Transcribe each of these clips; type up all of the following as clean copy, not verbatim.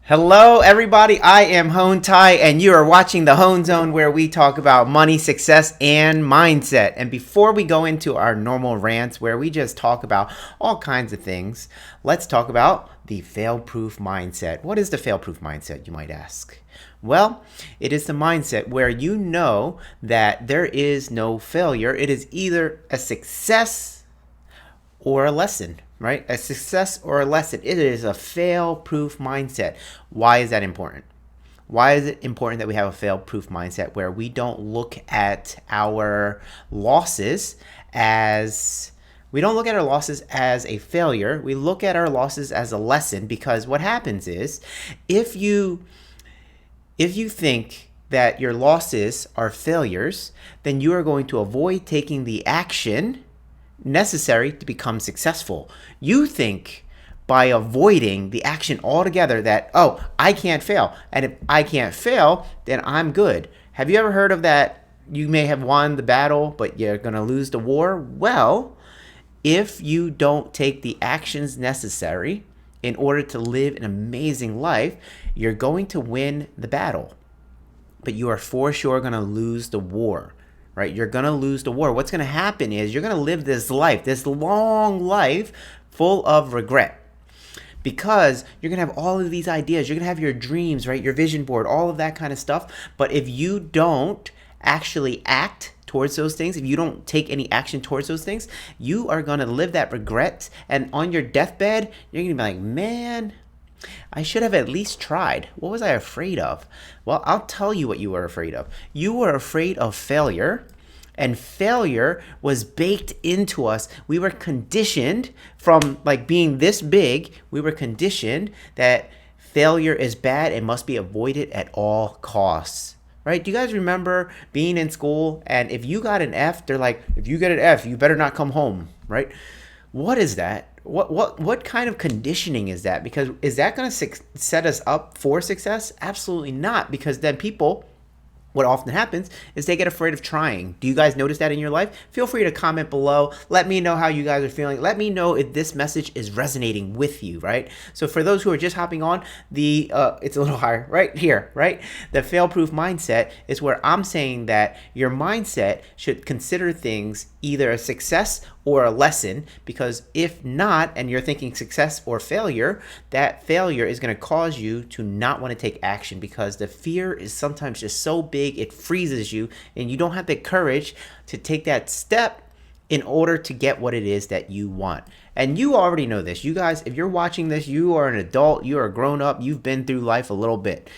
Hello, everybody. I am Hone Tai, and you are watching the Hone Zone, where we talk about money, success, and mindset. And before we go into our normal rants, where we just talk about all kinds of things, let's talk about the fail-proof mindset. What is the fail-proof mindset, you might ask? Well, it is the mindset where you know that there is no failure. It is either a success or a lesson, right? A success or a lesson. It is a fail-proof mindset. Why is that important? Why is it important that we have a fail-proof mindset where we don't look at our losses as a failure. We look at our losses as a lesson, because what happens is if you think that your losses are failures, then you are going to avoid taking the action necessary to become successful. You think by avoiding the action altogether that, oh, I can't fail. And if I can't fail, then I'm good. Have you ever heard of that? You may have won the battle, but you're going to lose the war. Well, if you don't take the actions necessary in order to live an amazing life, you're going to win the battle, but you are for sure going to lose the war. Right? You're going to lose the war. What's going to happen is you're going to live this life, this long life full of regret, because you're going to have all of these ideas. You're going to have your dreams, right? Your vision board, all of that kind of stuff. But if you don't actually act towards those things, if you don't take any action towards those things, you are going to live that regret. And on your deathbed, you're going to be like, man, I should have at least tried. What was I afraid of? Well, I'll tell you what you were afraid of. You were afraid of failure, and failure was baked into us. We were conditioned from being this big. We were conditioned that failure is bad and must be avoided at all costs. Right? Do you guys remember being in school, and if you got an F, they're like, if you get an F, you better not come home, right? What is that? What kind of conditioning is that? Because is that going to set us up for success? Absolutely not, because then what often happens is they get afraid of trying. Do you guys notice that in your life? Feel free to comment below. Let me know how you guys are feeling. Let me know if this message is resonating with you, right? So for those who are just hopping on, it's a little higher right here, right? The fail-proof mindset is where I'm saying that your mindset should consider things either a success or a lesson, because if not, and you're thinking success or failure, that failure is going to cause you to not want to take action, because the fear is sometimes just so big it freezes you, and you don't have the courage to take that step in order to get what it is that you want. And you already know this. You guys, if you're watching this, you are an adult, you are a grown up, you've been through life a little bit.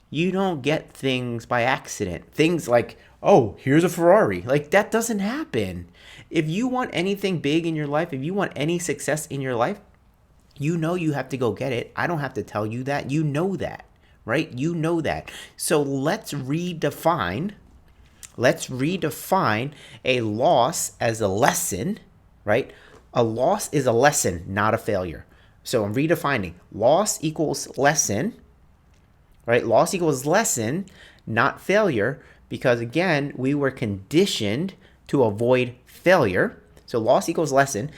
You don't get things by accident. Things like, oh, here's a Ferrari. That doesn't happen. If you want anything big in your life, if you want any success in your life, you know you have to go get it. I don't have to tell you that. You know that, right? You know that. So let's redefine a loss as a lesson, right? A loss is a lesson, not a failure. So I'm redefining. Loss equals lesson, right? Loss equals lesson, not failure, because again, we were conditioned to avoid failure. So loss equals lesson.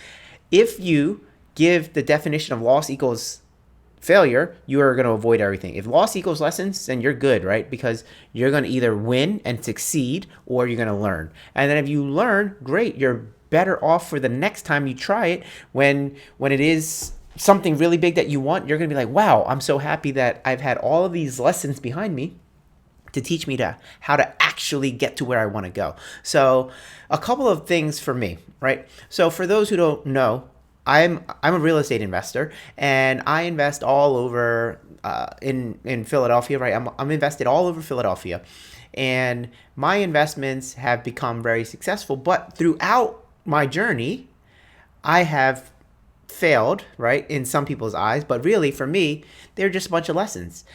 If you give the definition of loss equals failure, you are going to avoid everything. If loss equals lessons, then you're good, right? Because you're going to either win and succeed, or you're going to learn. And then if you learn, great, you're better off for the next time you try it. When it is something really big that you want, you're going to be like, wow, I'm so happy that I've had all of these lessons behind me to teach me how to actually get to where I want to go. So a couple of things for me, right? So for those who don't know, I'm a real estate investor, and I invest all over in Philadelphia, right? I'm invested all over Philadelphia, and my investments have become very successful. But throughout my journey, I have failed, right, in some people's eyes, but really for me, they're just a bunch of lessons.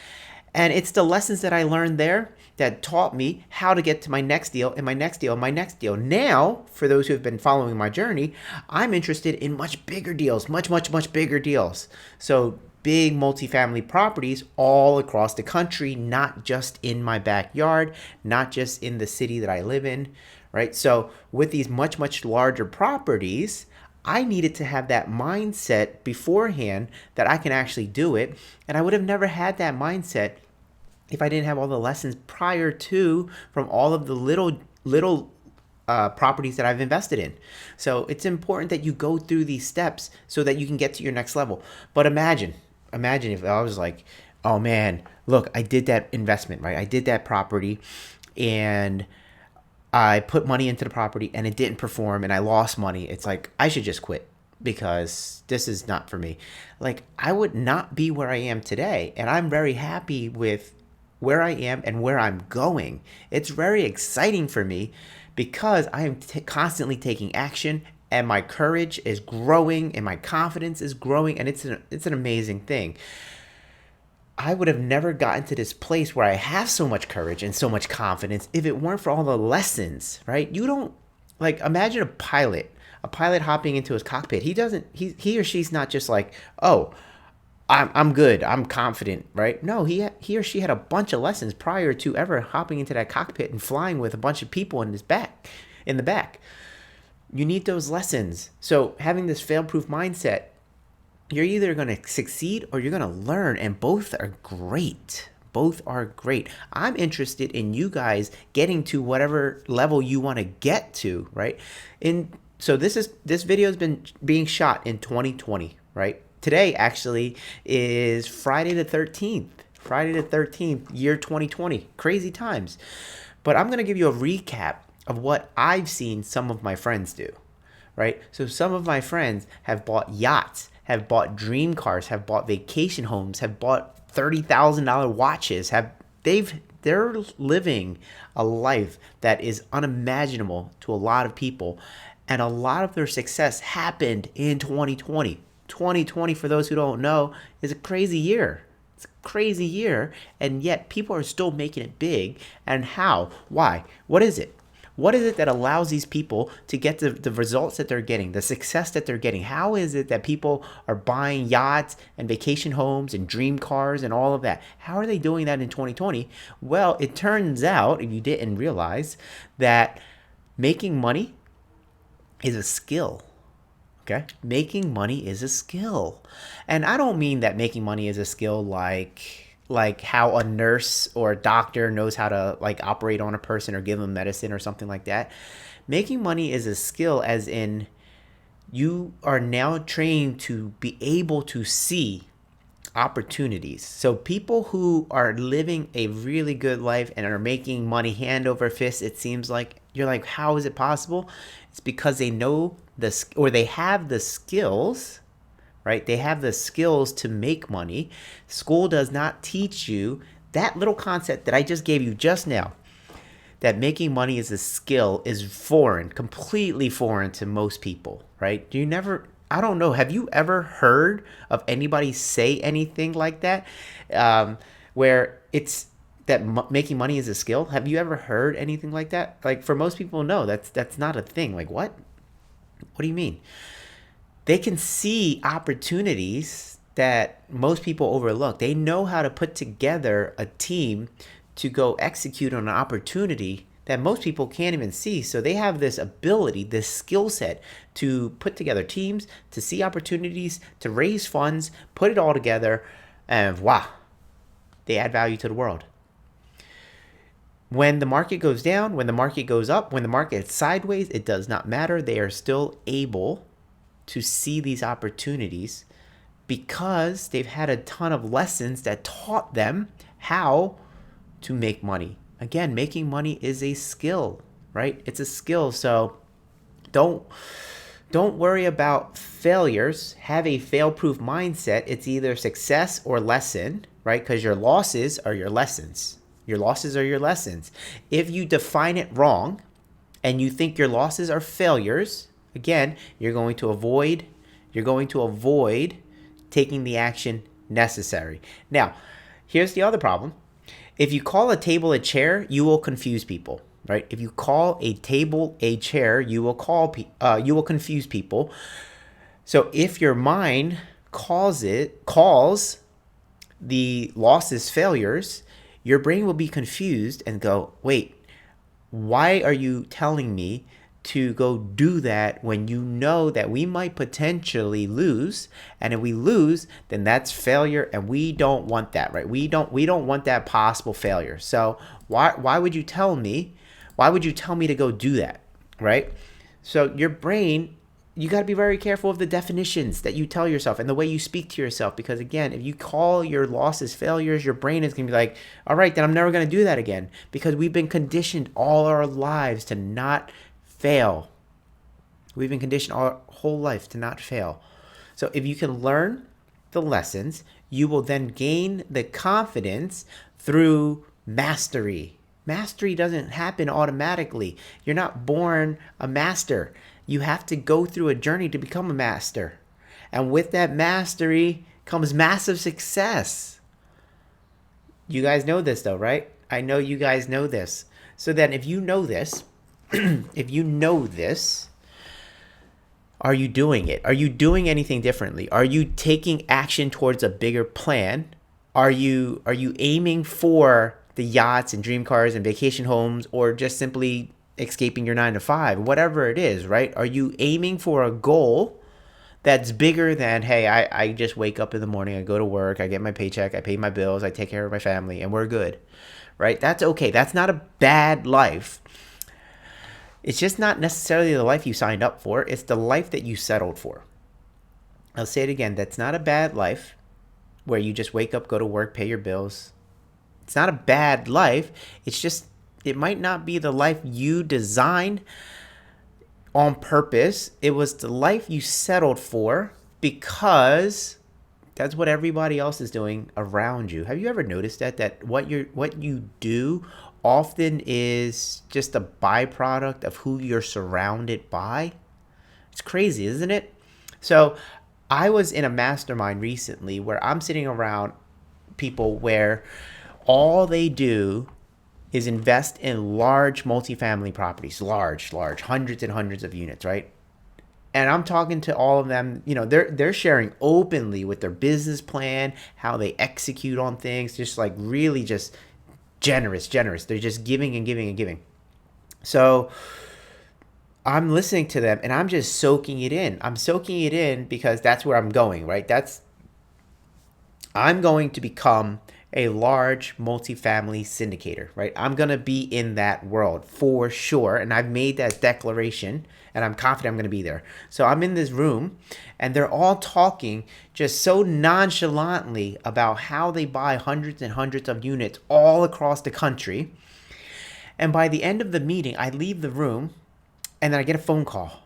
And it's the lessons that I learned there that taught me how to get to my next deal and my next deal and my next deal. Now, for those who have been following my journey, I'm interested in much bigger deals, much, much, much bigger deals. So big multifamily properties all across the country, not just in my backyard, not just in the city that I live in, right? So with these much, much larger properties, I needed to have that mindset beforehand that I can actually do it. And I would have never had that mindset if I didn't have all the lessons prior to from all of the little properties that I've invested in. So it's important that you go through these steps so that you can get to your next level. But imagine if I was like, oh man, look, I did that investment, right? I did that property and I put money into the property and it didn't perform and I lost money. It's like, I should just quit because this is not for me. Like, I would not be where I am today. And I'm very happy with where I am and where I'm going. It's very exciting for me because I am constantly taking action and my courage is growing and my confidence is growing, and it's an amazing thing. I would have never gotten to this place where I have so much courage and so much confidence if it weren't for all the lessons, right? You don't, like, imagine a pilot hopping into his cockpit. He or she's not just like, oh, I'm good, I'm confident, right? No, he or she had a bunch of lessons prior to ever hopping into that cockpit and flying with a bunch of people in the back. You need those lessons. So having this fail-proof mindset, you're either going to succeed or you're going to learn, and both are great. Both are great. I'm interested in you guys getting to whatever level you want to get to, right? So this video has been being shot in 2020, right? Today actually is Friday the 13th. Friday the 13th, year 2020. Crazy times. But I'm going to give you a recap of what I've seen some of my friends do, right? So some of my friends have bought yachts, have bought dream cars, have bought vacation homes, have bought $30,000 watches, they're living a life that is unimaginable to a lot of people, and a lot of their success happened in 2020. 2020, for those who don't know, is a crazy year. It's a crazy year, and yet people are still making it big. And how? Why? What is it? What is it that allows these people to get the results that they're getting, the success that they're getting? How is it that people are buying yachts and vacation homes and dream cars and all of that? How are they doing that in 2020? Well, it turns out, if you didn't realize, that making money is a skill. Okay? Making money is a skill. And I don't mean that making money is a skill like how a nurse or a doctor knows how to like operate on a person or give them medicine or something like that. Making money is a skill as in you are now trained to be able to see opportunities. So people who are living a really good life and are making money hand over fist, it seems like, you're like, how is it possible? It's because they know they have the skills, right? They have the skills to make money. School does not teach you that little concept that I just gave you just now, that making money is a skill, is foreign, completely foreign to most people, right? I don't know, have you ever heard of anybody say anything like that? Where it's that making money is a skill? Have you ever heard anything like that? Like, for most people, no, that's not a thing. Like, what? What do you mean? They can see opportunities that most people overlook. They know how to put together a team to go execute on an opportunity that most people can't even see. So they have this ability, this skill set to put together teams, to see opportunities, to raise funds, put it all together, and wow, they add value to the world. When the market goes down, when the market goes up, when the market is sideways, it does not matter. They are still able to see these opportunities because they've had a ton of lessons that taught them how to make money. Again, making money is a skill, right? It's a skill. So don't worry about failures. Have a fail-proof mindset. It's either success or lesson, right? Because your losses are your lessons. Your losses are your lessons. If you define it wrong and you think your losses are failures, again, you're going to avoid taking the action necessary. Now, here's the other problem. If you call a table a chair, you will confuse people, right? If you call a table a chair, you will confuse people. So if your mind calls the losses failures, your brain will be confused and go, wait, why are you telling me to go do that when you know that we might potentially lose, and if we lose, then that's failure, and we don't want that, right? We don't want that possible failure. So why would you tell me to go do that, right? So your brain, you got to be very careful of the definitions that you tell yourself and the way you speak to yourself, because again, if you call your losses failures, your brain is going to be like, all right, then I'm never going to do that again, because we've been conditioned all our lives to not fail. We've been conditioned our whole life to not fail. So if you can learn the lessons, you will then gain the confidence through mastery. Mastery doesn't happen automatically. You're not born a master. You have to go through a journey to become a master. And with that mastery comes massive success. You guys know this though, right? I know you guys know this. So then if you know this, are you doing it? Are you doing anything differently? Are you taking action towards a bigger plan? Are you aiming for the yachts and dream cars and vacation homes, or just simply escaping your 9 to 5, whatever it is, right? Are you aiming for a goal that's bigger than, hey, I just wake up in the morning, I go to work, I get my paycheck, I pay my bills, I take care of my family, and we're good, right? That's okay. That's not a bad life. It's just not necessarily the life you signed up for. It's the life that you settled for. I'll say it again. That's not a bad life where you just wake up, go to work, pay your bills. It's not a bad life. It's just, it might not be the life you designed on purpose. It was the life you settled for because that's what everybody else is doing around you. Have you ever noticed that what you do often is just a byproduct of who you're surrounded by? It's crazy, isn't it? So I was in a mastermind recently where I'm sitting around people where all they do is invest in large multifamily properties, large, hundreds and hundreds of units, right? And I'm talking to all of them, they're sharing openly with their business plan, how they execute on things, just like really just generous. They're just giving and giving and giving. So I'm listening to them and I'm just soaking it in. I'm soaking it in because that's where I'm going, right? I'm going to become a large multifamily syndicator, right? I'm going to be in that world for sure. And I've made that declaration and I'm confident I'm going to be there. So I'm in this room and they're all talking just so nonchalantly about how they buy hundreds and hundreds of units all across the country. And by the end of the meeting, I leave the room and then I get a phone call.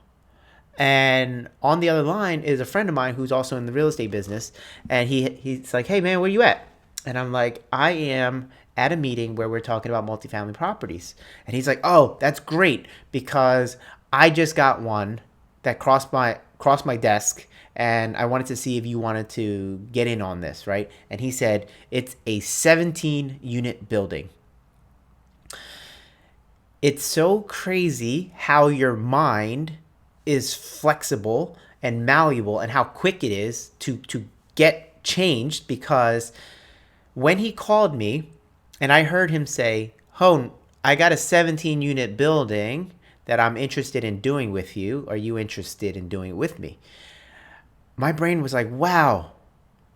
And on the other line is a friend of mine who's also in the real estate business. And he's like, hey man, where you at? And I'm like, I am at a meeting where we're talking about multifamily properties. And he's like, oh, that's great because I just got one that crossed my desk and I wanted to see if you wanted to get in on this, right? And he said, it's a 17-unit building. It's so crazy how your mind is flexible and malleable and how quick it is to get changed, because when he called me and I heard him say, Hone, I got a 17-unit building that I'm interested in doing with you. Are you interested in doing it with me? My brain was like, wow,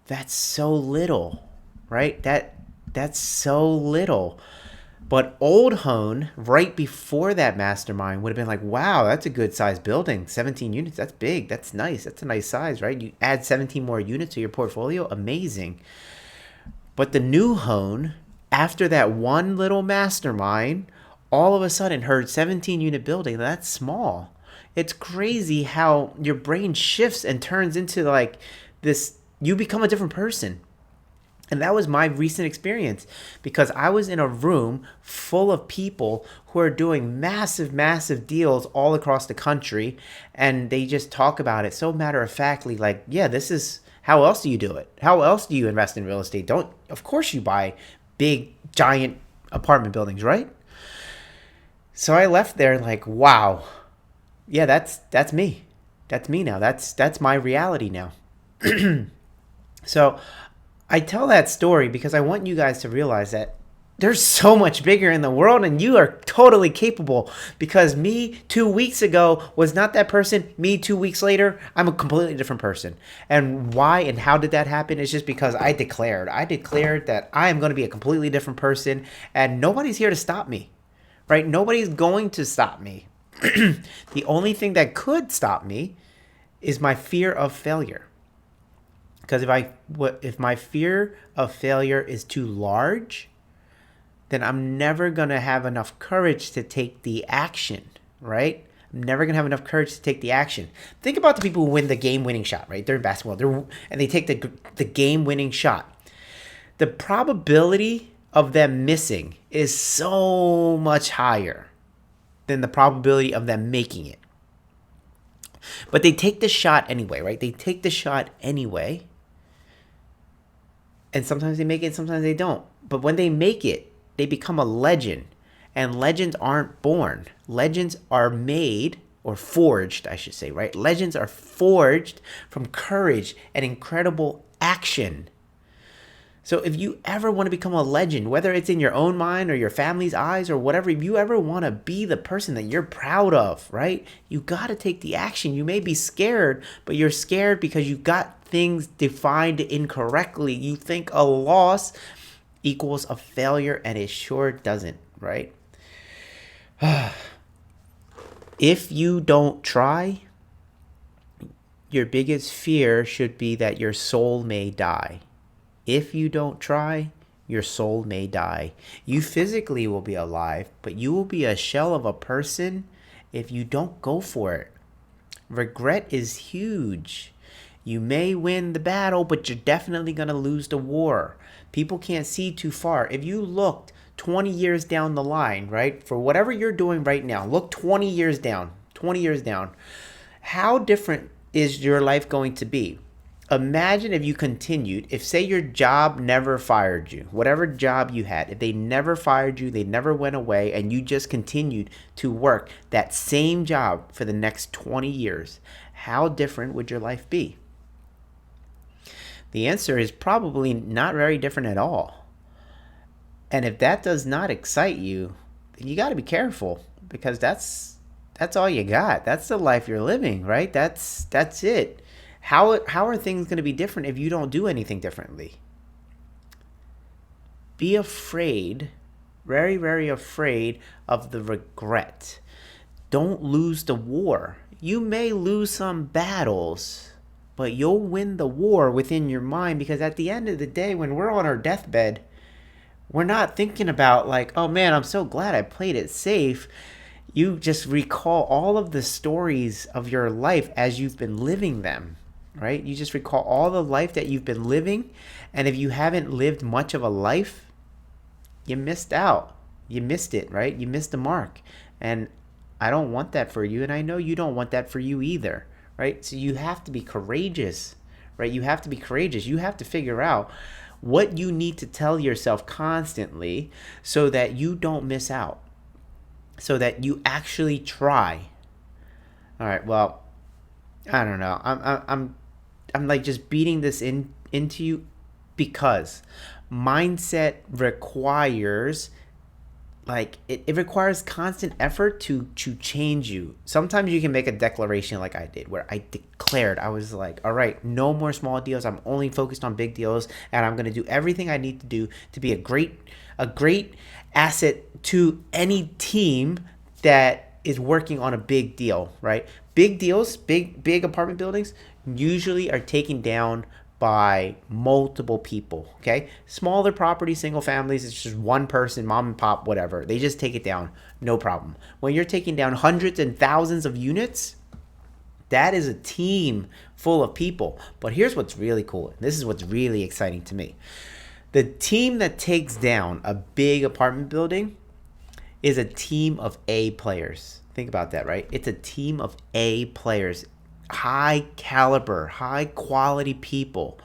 that's so little, right? That's so little. But old Hone, right before that mastermind, would have been like, wow, that's a good size building. 17 units, that's big. That's nice. That's a nice size, right? You add 17 more units to your portfolio, amazing. But the new Hone, after that one little mastermind, all of a sudden heard 17-unit building, that's small. It's crazy how your brain shifts and turns into like this, you become a different person. And that was my recent experience, because I was in a room full of people who are doing massive, massive deals all across the country. And they just talk about it so matter-of-factly, like, yeah, this is, how else do you do it? How else do you invest in real estate? Of course you buy big, giant apartment buildings, right? So I left there like, wow, yeah, that's me. That's me now. That's my reality now. So I tell that story because I want you guys to realize that There's so much bigger in the world, and you are totally capable, because me 2 weeks ago was not that person. Me 2 weeks later, I'm a completely different person. And why and how did that happen? It's just because I declared that I am going to be a completely different person, and nobody's here to stop me, right? Nobody's going to stop me. The only thing that could stop me is my fear of failure. Because if my fear of failure is too large, then I'm never going to have enough courage to take the action, right? I'm never going to have enough courage to take the action. Think about the people who win the game-winning shot, right? They're in basketball, and they take the game-winning shot. The probability of them missing is so much higher than the probability of them making it. But they take the shot anyway, right? They take the shot anyway. And sometimes they make it, sometimes they don't. But when they make it, they become a legend. And legends aren't born. Legends are made, or forged, I should say, right? Legends are forged from courage and incredible action. So if you ever want to become a legend, whether it's in your own mind or your family's eyes or whatever, if you ever want to be the person that you're proud of, right? You got to take the action. You may be scared, but you're scared because you got things defined incorrectly. You think a loss equals a failure, and it sure doesn't, right? If you don't try, your biggest fear should be that your soul may die. If you don't try, your soul may die. You physically will be alive, but you will be a shell of a person if you don't go for it. Regret is huge. You may win the battle, but you're definitely going to lose the war. People can't see too far. If you looked 20 years down the line, right, for whatever you're doing right now, look 20 years down, how different is your life going to be? Imagine if you continued, if say your job never fired you, whatever job you had, if they never fired you, they never went away, and you just continued to work that same job for the next 20 years, how different would your life be? The answer is probably not very different at all. And if that does not excite you, then you got to be careful, because that's all you got. That's the life you're living, right? That's it. How are things going to be different if you don't do anything differently? Be afraid, very, very afraid of the regret. Don't lose the war. You may lose some battles, but you'll win the war within your mind, because at the end of the day, when we're on our deathbed, we're not thinking about like, oh man, I'm so glad I played it safe. You just recall all of the stories of your life as you've been living them, right? You just recall all the life that you've been living. And if you haven't lived much of a life, you missed out. You missed it, right? You missed the mark. And I don't want that for you. And I know you don't want that for you either, right? So you have to be courageous, right? You have to be courageous. You have to figure out what you need to tell yourself constantly so that you don't miss out, so that you actually try. All right, well, I don't know. I'm like just beating this into you, because mindset requires, like, it requires constant effort to change you. Sometimes you can make a declaration like I did, where I declared, I was like, all right, no more small deals. I'm only focused on big deals, and I'm going to do everything I need to do to be a great asset to any team that is working on a big deal, right? Big deals, big apartment buildings usually are taken down by multiple people, okay? Smaller properties, single families, it's just one person, mom and pop, whatever. They just take it down, no problem. When you're taking down hundreds and thousands of units, that is a team full of people. But here's what's really cool. This is what's really exciting to me. The team that takes down a big apartment building is a team of A players. Think about that, right? It's a team of A players, high caliber, high quality people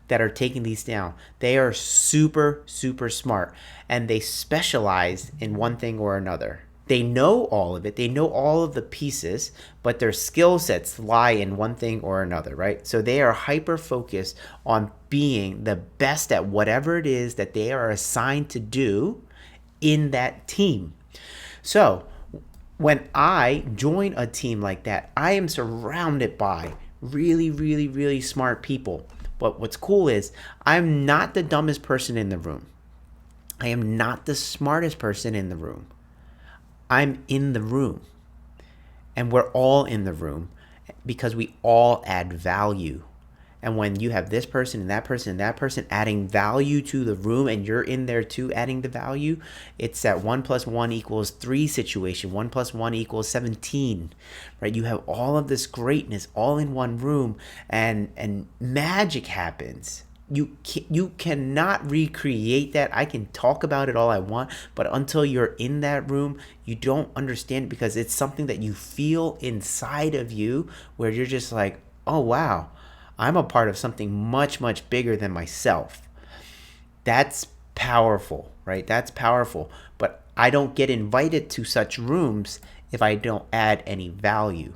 that are taking these down. They are super, super smart, and they specialize in one thing or another. They know all of it. They know all of the pieces, but their skill sets lie in one thing or another, right? So they are hyper focused on being the best at whatever it is that they are assigned to do, in that team. So when I join a team like that, I am surrounded by really, really, really smart people. But what's cool is I'm not the dumbest person in the room. I am not the smartest person in the room. I'm in the room. And we're all in the room because we all add value. And when you have this person and that person and that person adding value to the room, and you're in there too adding the value, it's that 1 + 1 = 3 situation. 1 + 1 = 17, right? You have all of this greatness all in one room, and magic happens. You cannot recreate that. I can talk about it all I want, but until you're in that room, you don't understand it, because it's something that you feel inside of you, where you're just like, oh wow, I'm a part of something much, much bigger than myself. That's powerful, right? That's powerful. But I don't get invited to such rooms if I don't add any value.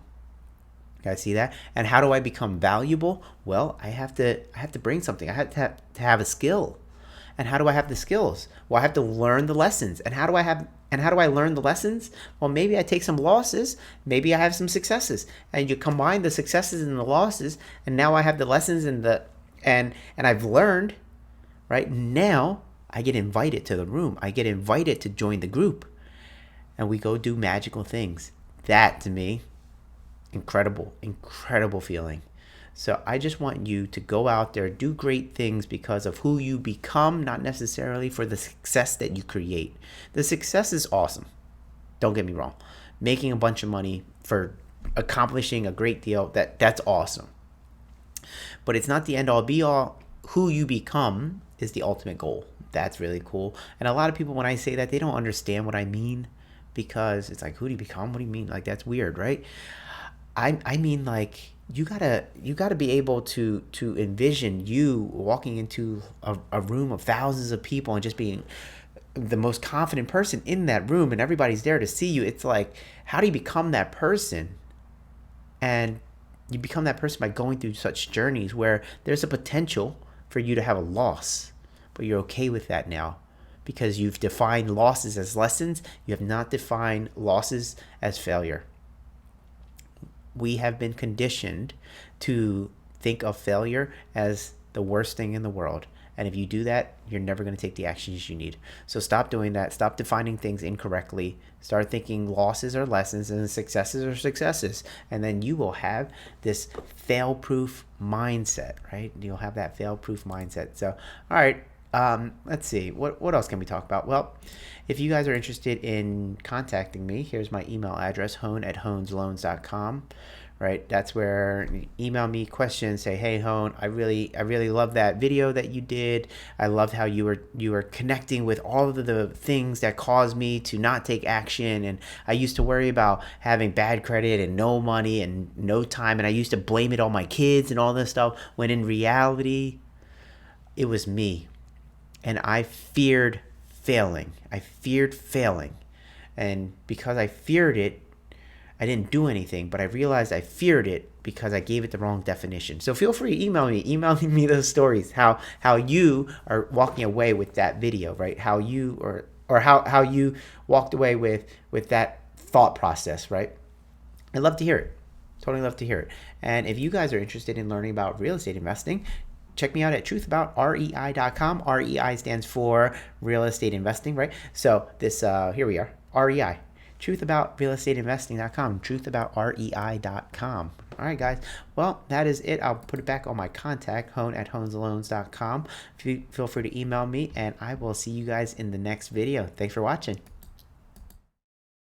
You guys see that? And how do I become valuable? Well, I have to bring something. I have to have a skill. And how do I have the skills? Well, I have to learn the lessons. And how do I learn the lessons? Well, maybe I take some losses, maybe I have some successes. And you combine the successes and the losses, and now I have the lessons and I've learned, right? Now I get invited to the room. I get invited to join the group. And we go do magical things. That, to me, incredible feeling. So I just want you to go out there, do great things because of who you become, not necessarily for the success that you create. The success is awesome. Don't get me wrong. Making a bunch of money for accomplishing a great deal, that's awesome. But it's not the end all be all. Who you become is the ultimate goal. That's really cool. And a lot of people, when I say that, they don't understand what I mean, because it's like, who do you become? What do you mean? Like, that's weird, right? I mean, like, you gotta be able to envision you walking into a room of thousands of people and just being the most confident person in that room, and everybody's there to see you. It's like, how do you become that person? And you become that person by going through such journeys where there's a potential for you to have a loss, but you're okay with that now, because you've defined losses as lessons. You have not defined losses as failure. We have been conditioned to think of failure as the worst thing in the world. And if you do that, you're never going to take the actions you need. So stop doing that. Stop defining things incorrectly. Start thinking losses are lessons and successes are successes. And then you will have this fail-proof mindset, right? You'll have that fail-proof mindset. So, all right. Let's see. What else can we talk about? Well, if you guys are interested in contacting me, here's my email address, hone@honesloans.com. Right, that's where you email me questions. Say, hey, Hone, I really love that video that you did. I loved how you were connecting with all of the things that caused me to not take action. And I used to worry about having bad credit and no money and no time, and I used to blame it on my kids and all this stuff, when in reality, it was me. And I feared failing. And because I feared it, I didn't do anything, but I realized I feared it because I gave it the wrong definition. So feel free to email me those stories, how you are walking away with that video, right? How you or how you walked away with that thought process, right? I'd love to hear it. Totally love to hear it. And if you guys are interested in learning about real estate investing, check me out at truthaboutrei.com. REI stands for real estate investing, right? So this here we are, REI. Truthaboutrei.com. Truthaboutrei.com. All right, guys. Well, that is it. I'll put it back on my contact, hone@honesloans.com. Feel free to email me, and I will see you guys in the next video. Thanks for watching.